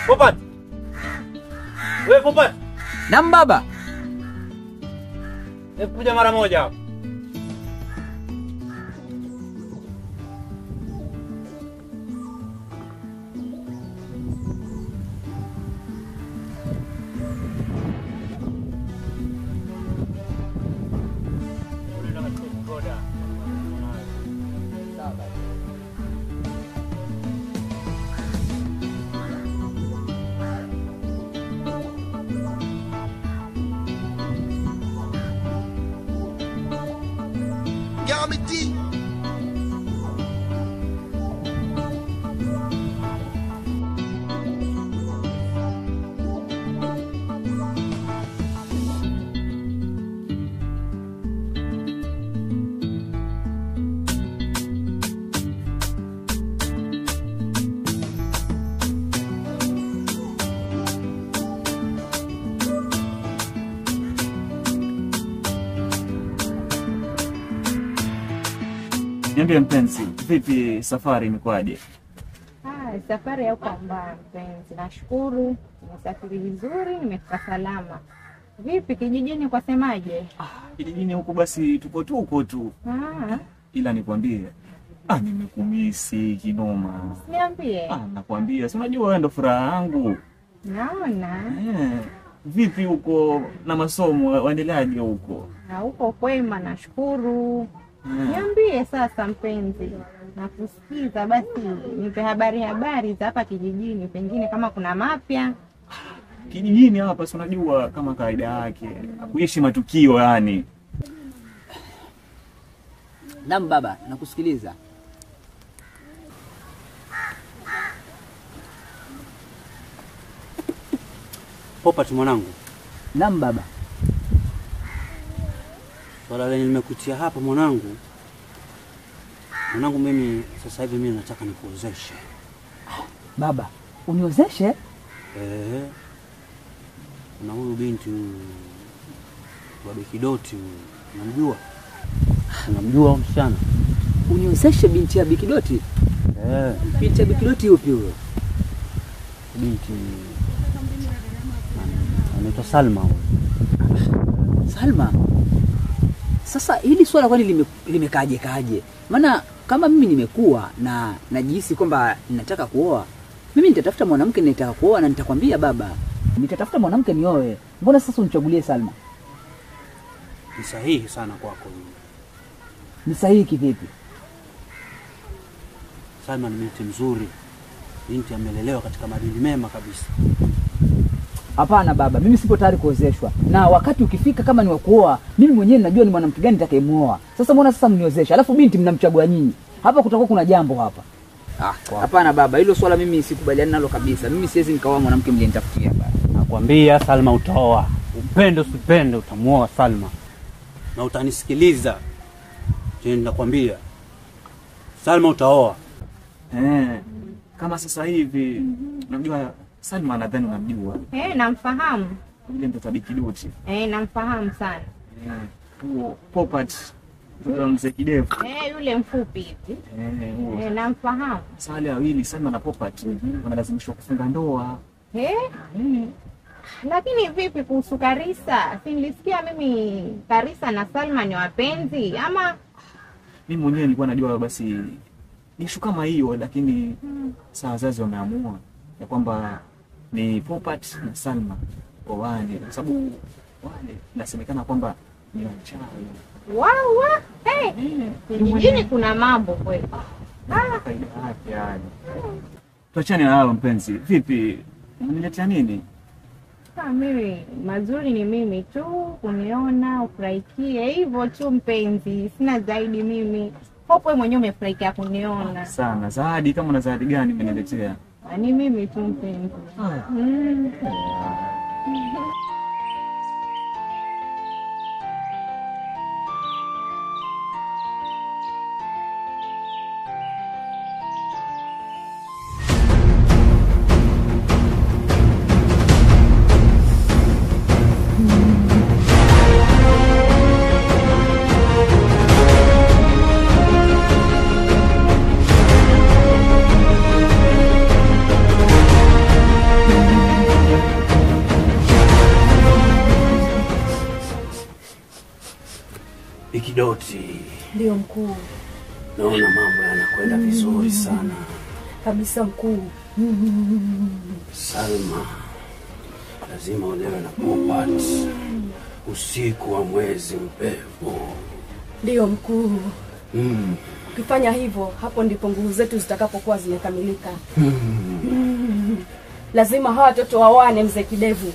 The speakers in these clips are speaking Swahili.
Popat. Wewe Popat. Naam baba. Kuja mara moja. Niambie mpenzi, vipi safari imekwaje? Safari ya kwamba mpenzi, nashukuru, nimesafiri vizuri, nimefika salama. Vipi kijijini kwa semaje? Kijijini huko basi tuko tu. Ila nikwambie, nimekumisi kinoma. Niambie. Nakwambia, si unajua wewe ndo furaha yangu. Naona. Vipi huko na masomo waendeleaje huko? Huko kwema, nashukuru. Niambie sasa mpenzi, nakusikiza, basi nipe habari za hapa kijijini, pengine kama kuna mapya. Kijijini hapa si unajua kama kawaida yake, kuishi matukio yani. Naam baba, nakusikiliza. Popat mwanangu. Naam baba. Swala lenye nimekutia hapa mwanangu. Mwanangu mimi sasa hivi mimi nataka nikuozeshe. Baba, uniozeshe? Kuna huyu binti wa Bikidoti, unamjua? Unamjua msichana? Uniozeshe binti ya Bikidoti? Binti ya Bikidoti yupi huyo? Binti anaitwa Salma huyo. Salma? Sasa hili swala kwani limekaaje? Maana kama mimi nimekuwa na najihisi kwamba ninataka kuoa, mimi nitatafuta mwanamke ninataka kuoa na nitakwambia baba. Nitatafuta mwanamke nioe. Mbona sasa unichagulie Salma? Ni sahihi sana kwako hiyo. Ni sahihi kivipi? Salma ni binti mzuri. Binti amelelewa katika maadili mema kabisa. Hapana baba, mimi sipo tayari kuozeshwa. Na wakati ukifika kama ni wa kuoa, mimi mwenyewe ninajua ni mwanamke gani nitakayemuoa. Sasa mbona sasa mniozesha? Alafu binti mnamchagua nyinyi. Hapa kutakuwa kuna jambo hapa. Hapana baba, hilo swala mimi sikubaliani nalo kabisa. Mimi siwezi nikaoa mwanamke mliyenitafutia baba. Nakwambia Salma utaoa. Upende usipende utamuoa Salma. Na utanisikiliza. Nakwambia. Salma utaoa. Kama sasa hivi unajua Salma nadhani unamjua. Namfahamu. Yule mtoto Bikidoti. Namfahamu sana. Popat. Yule mzee kidevu. Yule mfupi hivi. Namfahamu. Sale wawili Salma na Popat wanalazimishwa kufunga ndoa. Lakini vipi kuhusu Karisa? Si nilisikia mimi Karisa na Salma ni wapenzi ama? Mimi mwenyewe nilikuwa najua basi ishu kama hiyo, lakini saa wazazi wameamua ya kwamba ni Popat na Salma oane, kwa sababu wale nasemekana kwamba ni wachawi. Kijijini kuna mambo kweli. Faida yake yani. Tuachane na hao mpenzi. Vipi? Unaniletea nini? Mimi mazuri ni mimi tu, kuniona ufurahikie hivyo tu mpenzi. Sina zaidi mimi. Hopo wewe mwenyewe umefurahikia kuniona. Sana. Zawadi kama una zawadi gani umeniletea? Ni mimi tu mpenzi. Ndio mkuu. Naona mambo yanakwenda vizuri sana. Kabisa mkuu. Salma, lazima ulewe na Popat usiku wa mwezi mpevu. Ndio mkuu. Ukifanya hivyo, hapo ndipo nguvu zetu zitakapokuwa zimekamilika. Lazima hawa watoto wawane, mzee Kidevu.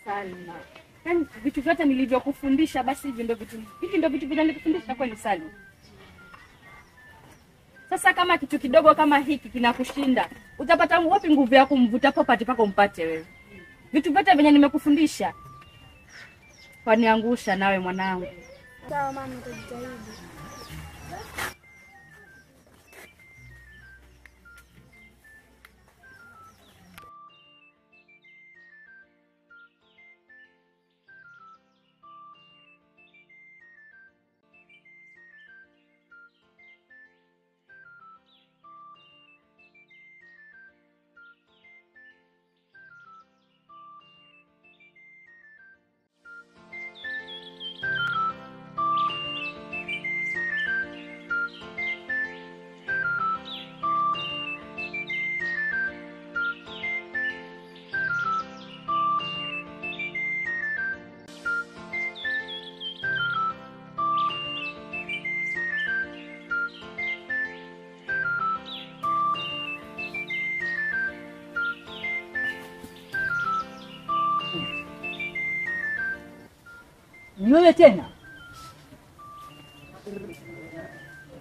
Salma. Yaani vitu vyote nilivyokufundisha basi hivi ndio vitu vinanikufundisha kweli Salma. Sasa kama kitu kidogo kama hiki kinakushinda, utapata wapi nguvu ya kumvuta Popat paka umpate wewe? Vitu vyote venye nimekufundisha waniangusha nawe mwanangu. Sawa mama, nitajitahidi. Ni wewe tena?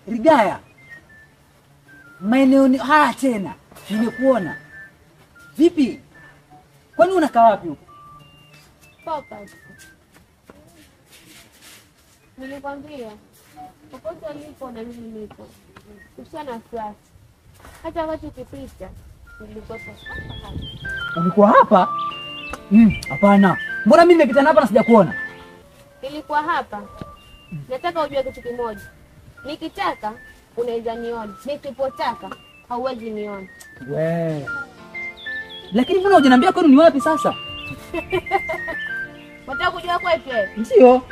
Rigaya. Maeneo haya tena. Nimekuona. Vipi? Kwani unakaa wapi huko? Popat. Nilikwambia popote ulipo na mimi nipo. Usiana flat. Hata wakati ukipita nilikuwa hapa. Ulikuwa hapa? Hapana. Mbona mimi nimepita hapa na sijakuona? Nilikuwa hapa. Nataka ujue kitu kimoja. Nikitaka unaweza niona. Nikipotaka hauwezi niona. We. Lakini mbona hujaniambia kwani ni wapi sasa? Unataka kujua kwetu wewe? Ndio.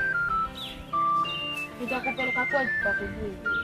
Nitakupeleka kwetu kwa kujua.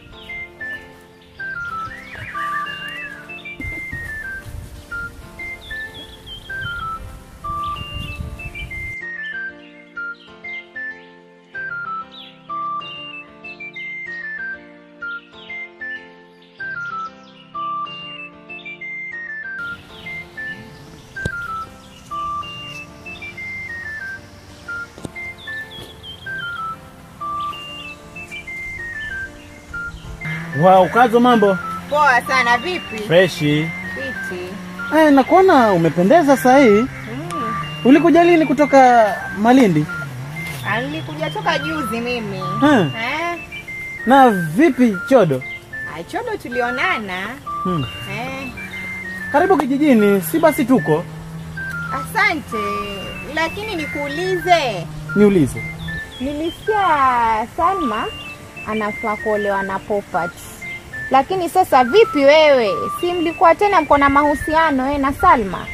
Wow, Kazo mambo? Poa sana, vipi? Freshi. Fiti. Nakuona umependeza saa hii. Ulikuja lini kutoka Malindi? Nilikuja toka juzi mimi. Na vipi Chodo? Chodo tulionana. Karibu kijijini, si basi tuko. Asante. Lakini nikuulize. Niulize. Nilisikia Salma anafaa kuolewa na Popat. Lakini sasa vipi wewe? Si mlikuwa tena mko na mahusiano na Salma?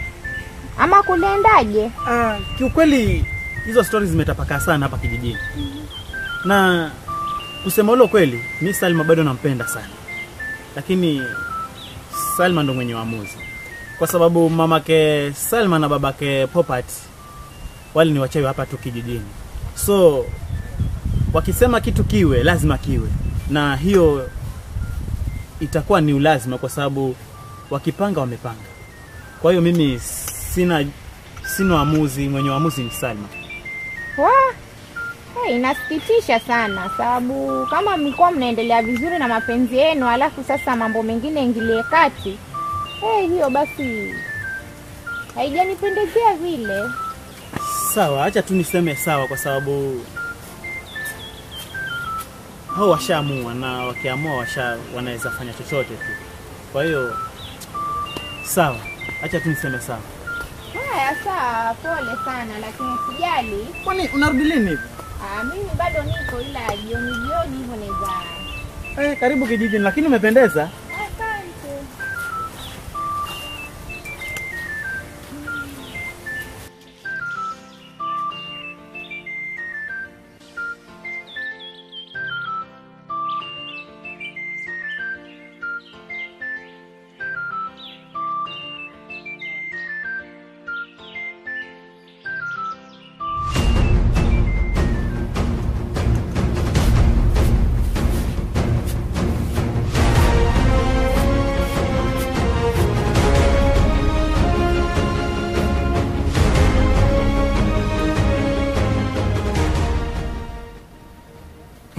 Ama kuliendaje? Kiukweli hizo stories zimetapakaa sana hapa kijijini. Na kusema ule kweli, mimi Salma bado nampenda sana. Lakini Salma ndo mwenye uamuzi. Kwa sababu mamake Salma na babake Popat wale ni wachawi hapa tu kijijini. So wakisema kitu kiwe, lazima kiwe. Na hiyo itakuwa ni ulazima kwa sababu wakipanga wamepanga. Kwa hiyo mimi sina uamuzi, mwenye uamuzi ni Salma. Inasikitisha sana sababu kama mlikuwa mnaendelea vizuri na mapenzi yenu alafu sasa mambo mengine ingilie kati. Hiyo basi haijanipendezea vile. Sawa, acha tu niseme sawa kwa sababu hao washaamua na wakiamua wanaweza fanya chochote tu. Kwa hiyo sawa, acha tu niseme sawa. Haya sawa, pole sana lakini usijali. Kwani unarudi lini hivi? Mimi bado niko ila jioni hivyo naweza. Karibu kijijini lakini umependeza. Asante.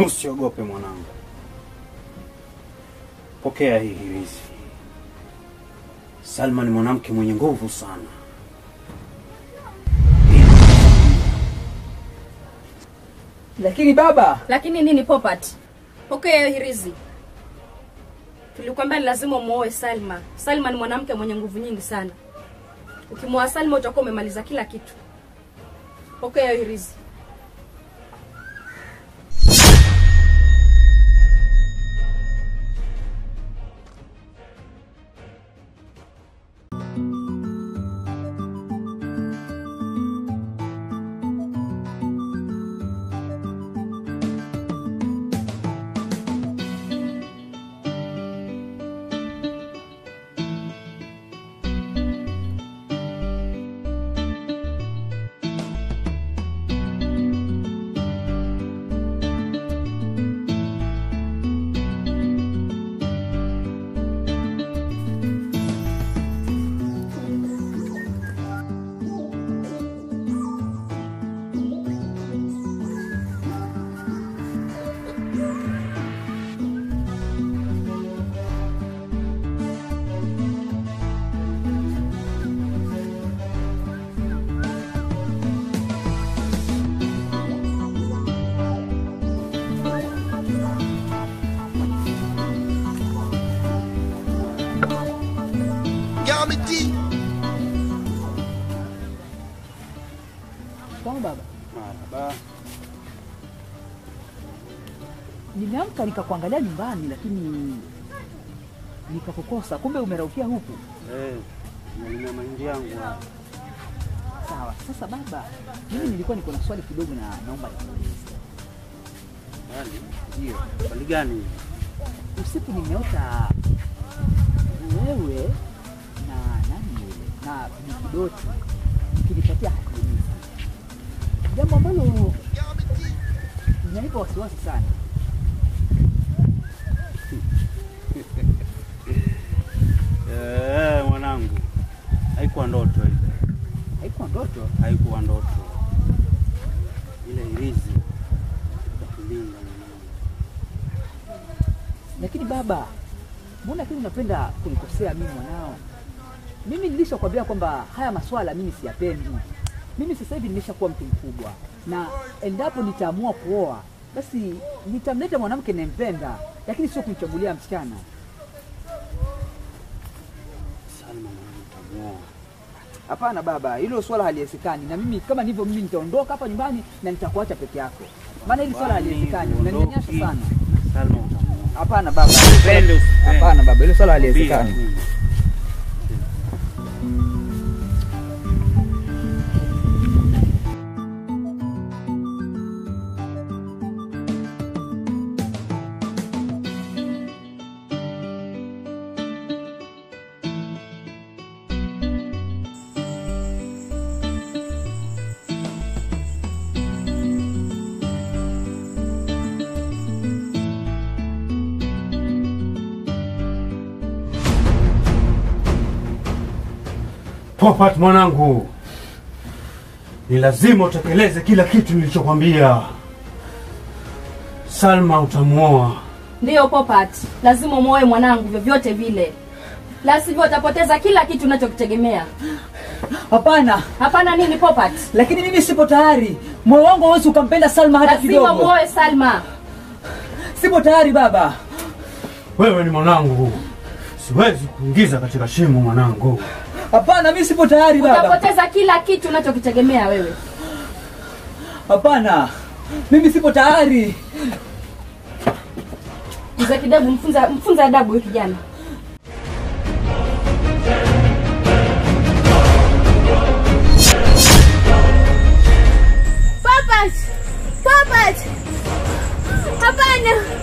Usiogope mwanangu. Pokea hii hirizi. Salma ni mwanamke mwenye nguvu sana. Lakini baba, Lakini nini Popat? Pokea hiyo hirizi. Tulikwambia ni lazima muoe Salma. Salma ni mwanamke mwenye nguvu nyingi sana. Ukimwoa Salma utakuwa umemaliza kila kitu. Pokea hiyo hirizi. Marhaba. Nimeamka nikakuangalia nyumbani lakini nikakukosa. Kumbe umeraukia huku. Nina mahindi yangu. Sawa. Sasa baba, mimi nilikuwa niko na swali kidogo na naomba nikuulize. Ndio. Swali gani? Usiku nimeota wewe na nani yule na Bidoti ukinipatia hadithi. Jambo ambalo linanipa wasiwasi sana. Mwanangu. Haikuwa ndoto ile. Haikuwa ndoto? Haikuwa ndoto. Ile hirizi itakulinda mwanangu. Lakini baba, mbona kile unapenda kunikosea mimi mwanao? Mimi nilishakwambia kwamba haya maswala mimi siyapendi. Mimi sasa hivi nimeshakuwa mtu mkubwa na endapo nitaamua kuoa basi nitamleta mwanamke ninayempenda, lakini sio kumchagulia msichana. Salma mwanangu utamuoa. Hapana baba, hilo swala haliwezekani. Na mimi kama ndivyo mimi nitaondoka hapa nyumbani na nitakuacha peke yako. Maana hili swala haliwezekani. Unaninyanyasa sana. Salma utamuoa. Hapana baba. Upende. Hapana baba, hilo swala haliwezekani. Popat mwanangu, ni lazima utekeleze kila kitu nilichokwambia. Salma utamuoa. Ndiyo Popat, lazima umuoe mwanangu vyovyote vile. La sivyo utapoteza kila kitu unachokitegemea. Hapana. Hapana nini Popat? Lakini mimi sipo tayari. Moyo wangu hauwezi ukampenda Salma hata kidogo. Lazima muoe Salma. Sipo tayari baba. Wewe ni mwanangu. Siwezi kuingiza katika shimo mwanangu. Hapana, mimi sipo tayari baba. Utapoteza kila kitu unachokitegemea wewe. Hapana. Mimi sipo tayari. Mzee Kidevu, mfunza adabu huyu kijana. Popat! Popat! Hapana!